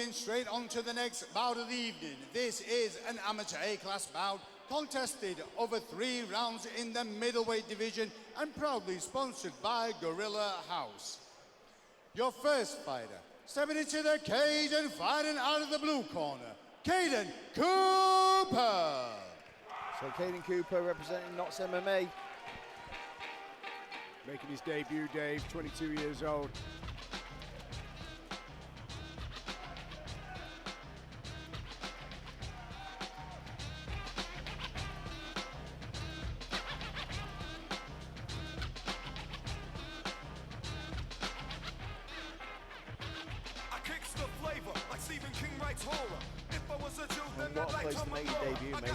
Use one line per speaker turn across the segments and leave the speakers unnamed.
moving straight on to the next bout of the evening. This is an amateur A-class bout contested over 3 rounds in the middleweight division and proudly sponsored by Gorilla House. Your first fighter, stepping into the cage and fighting out of the blue corner, Kaiden Cooper.
So Kaiden Cooper representing Knots MMA.
Making his debut, Dave, 22 years old.
And what a place to make your debut, mate.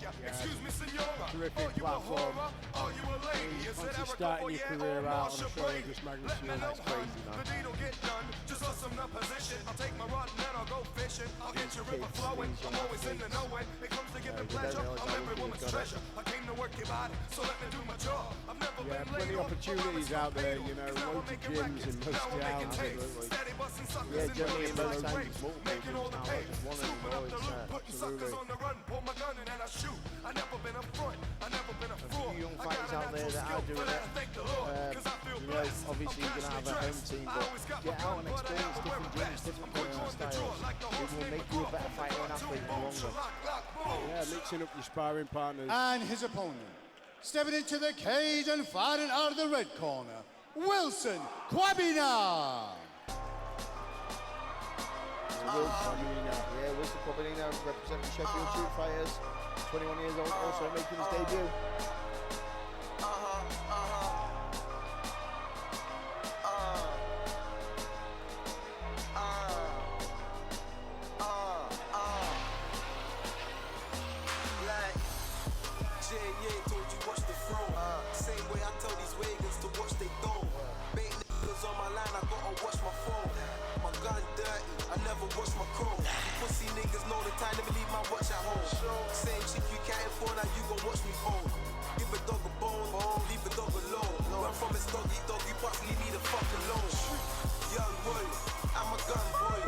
Yeah.
Excuse me, senora.
Terrific platform.
Are you a lady?
Once you're starting your career out on a show like this magnitude,
that's crazy, man.
The deed will get done. Just awesome the position. I'll take my rod and then I'll go fishing. I'll get your river flowing. I'm always in the know when it comes to giving pleasure. I'm every woman's treasure. I came to work your body, so let me do my job. I've never been
plenty of opportunities out there, you know, loads of gyms in most towns.
Yeah, generally in most towns it's multiple
making all the pay.
Scooping up the loot,
putting suckers on the run. Pull my gun and then I shoot. I never been a front. I never been a fraud.
A few young fighters out there that are doing it. You know, obviously you're gonna have a home team, but get out and experience different gyms, different styles. It will make you a better fighter and athlete in the long run.
Yeah, mixing up your sparring partners.
And his opponent, stepping into the cage and fighting out of the red corner, Wilson Kwanbena.
Wilson Kwanbena representing Sheffield Shoot Fighters, 21 years old, also making his debut.
Told you watch the throne. Same way I tell these Wagans to watch they don't. Bait niggas on my line, I gotta watch my phone. My gun dirty, I never wash my chrome. You pussy niggas know the time, let me leave my watch at home. Same chick you can't afford, now you gon' watch me phone. Give a dog a bone, leave a dog alone. Run from his doggy, parts, leave me the fuck alone. Young boy, I'm a gun boy.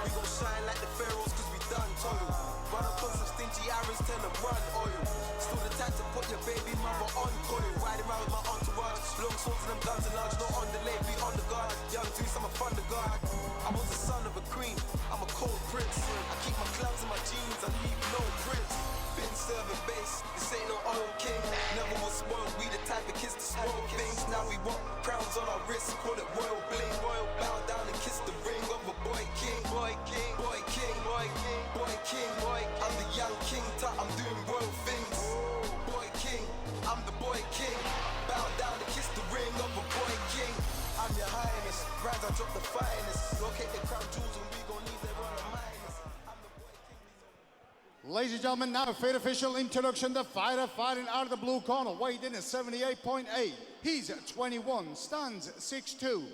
We gon' shine like the pharaohs cause we done toil. Run up on some stingy irons, tell them run oil. Still the type to put your baby mother on coil. Riding around with my entourage, long swords and them guns and large. Not on the lane, be on the guard. Young Deuce, I'm a thunder guard. I was the son of a queen, I'm a cold prince. I keep my clowns in my jeans, I leave no prints. Been serving base, this ain't no old king. Never was spoiled, we the type of kids to spoil things. Now we want crowns on our wrists, call it royal bling. Royal bow down and kiss the ring of a boy king. Boy king, boy king, boy king, boy king, boy king. I'm the young king, I'm doing royal things. Boy king, I'm the boy king. Bow down and kiss the ring of a boy king. I'm your highness, grinds I drop the finest. Locate the crown jewels and we gon' leave there on a minus.
Ladies and gentlemen, now for official introduction, the fighter fighting out of the blue corner, weighed in at 78.8. He's 21, stands 6'2".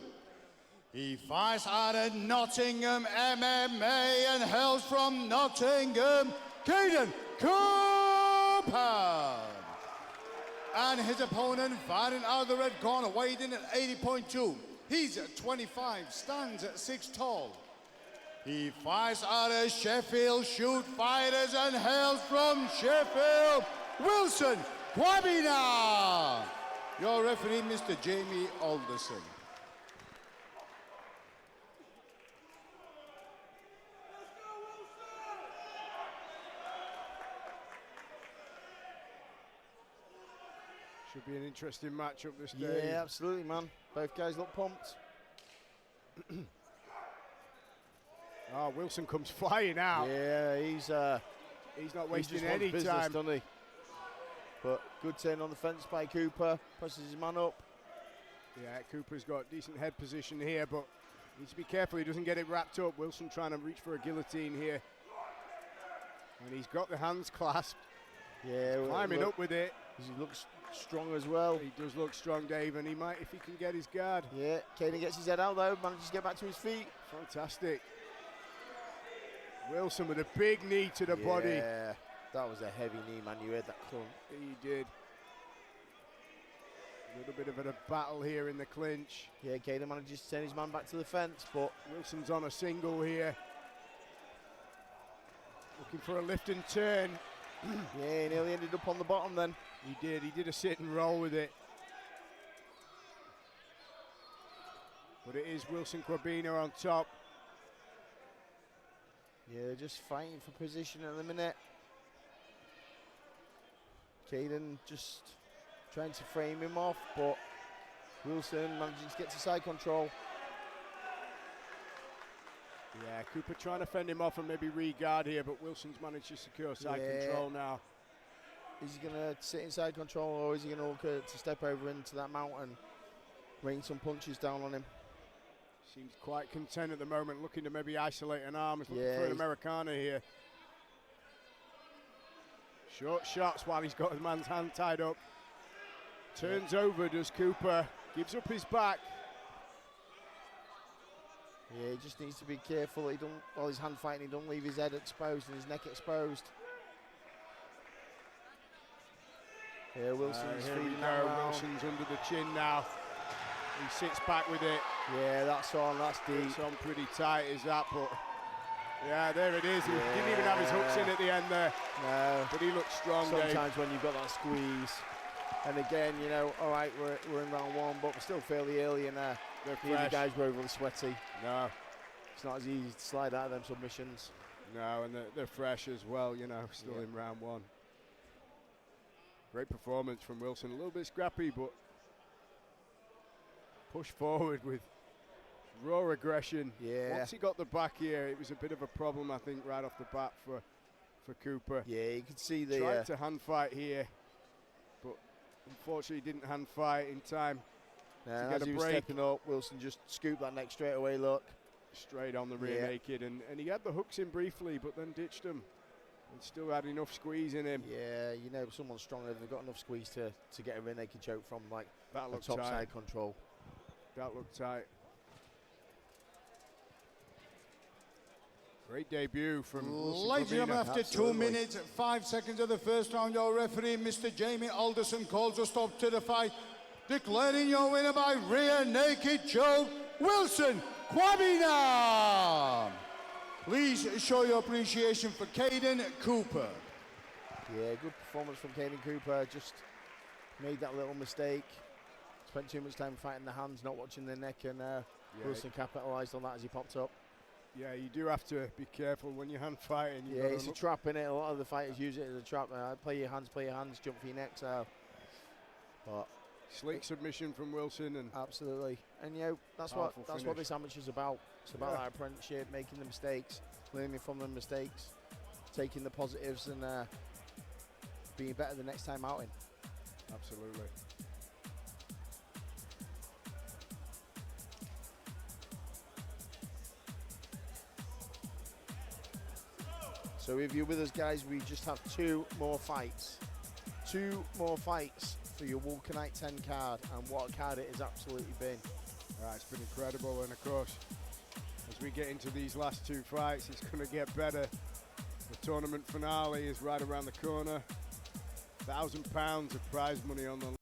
He fights out of Nottingham MMA and hails from Nottingham, Kaiden Cooper. And his opponent fighting out of the red corner, weighed in at 80.2. He's 25, stands 6 tall. He fights out of Sheffield Shoot Fighters and hails from Sheffield, Wilson Kwanbena. Your referee, Mr. Jamie Alderson.
Should be an interesting matchup this day.
Yeah, absolutely, man. Both guys look pumped.
Oh, Wilson comes flying out.
Yeah,
he's not wasting any time.
Doesn't he? But good turn on the fence by Cooper. Presses his man up.
Yeah, Cooper's got decent head position here, but needs to be careful he doesn't get it wrapped up. Wilson trying to reach for a guillotine here. And he's got the hands clasped.
Yeah,
climbing up with it.
He looks strong as well.
He does look strong, Dave, and he might if he can get his guard.
Yeah, Kaiden gets his head out though, manages to get back to his feet.
Fantastic. Wilson with a big knee to the body.
Yeah, that was a heavy knee, man. You heard that clunk.
He did. A little bit of a battle here in the clinch.
Yeah, Kaiden manages to turn his man back to the fence, but
Wilson's on a single here. Looking for a lift and turn.
Yeah, he nearly ended up on the bottom then.
He did a sit and roll with it. But it is Wilson Kwanbena on top.
Yeah, just fighting for position at the minute. Kaiden just trying to frame him off, but Wilson managing to get to side control.
Yeah, Cooper trying to fend him off and maybe re-guard here, but Wilson's managed to secure side control now.
Is he going to sit in side control, or is he going to look to step over into that mount and rain some punches down on him?
Seems quite content at the moment, looking to maybe isolate an arm. He's looking
Yeah,
for an Americana here. Short shots while he's got his man's hand tied up. Turns over, does Cooper. Gives up his back.
Yeah, he just needs to be careful. He don't, while he's hand fighting, he don't leave his head exposed and his neck exposed. Yeah, Wilson's
here we
feeding
go.
that round.
Wilson's under the chin now. He sits back with it.
Yeah, that's on, that's deep.
It's on pretty tight, is that, but yeah, there it is. He didn't even have his hooks in at the end there.
No.
But he looks strong,
Sometimes when you've got that squeeze. And again, you know, all right, we're in round one, but we're still fairly early in there. Neither guys were overly sweaty.
No.
It's not as easy to slide out of them submissions.
No, and they're fresh as well, you know, still in round one. Great performance from Wilson. A little bit scrappy, but push forward with raw aggression.
Yeah.
Once he got the back here, it was a bit of a problem, I think, right off the bat for Cooper.
Yeah, you could see the...
Tried to hand fight here, but unfortunately didn't hand fight in time to get
as
a
he was
break.
stepping up, Wilson just scooped that neck straight away, look.
Straight on the rear naked, and he had the hooks in briefly, but then ditched them. And still had enough squeeze in him.
Yeah, you know, if someone's strong, they've got enough squeeze to get a rear naked choke from, like,
That
a
looked
top
tight.
side control.
That looked tight. Great debut from Wilson
Ladies and gentlemen,
Kwanbena.
after 2 minutes, 5 seconds of the first round, your referee, Mr. Jamie Alderson, calls a stop to the fight, declaring your winner by rear naked choke, Wilson Kwanbena. Please show your appreciation for Kaiden Cooper.
Yeah, good performance from Kaiden Cooper. Just made that little mistake. Spent too much time fighting the hands, not watching the neck, and Wilson capitalised on that as he popped up.
Yeah, you do have to be careful when you're hand fighting.
Yeah, it's a trap in it. A lot of the fighters use it as a trap. Play your hands, jump for your neck. So, but
slick submission from Wilson, and
absolutely. And you know, that's what this amateur's about. It's about that apprenticeship, making the mistakes, learning from the mistakes, taking the positives, and being better the next time outing.
Absolutely.
So if you're with us, guys, we just have 2 more fights. 2 more fights for your Wolkernite 10 card, and what a card it has absolutely been.
It's been incredible, and of course, as we get into these last 2 fights, it's going to get better. The tournament finale is right around the corner. £1,000 of prize money on the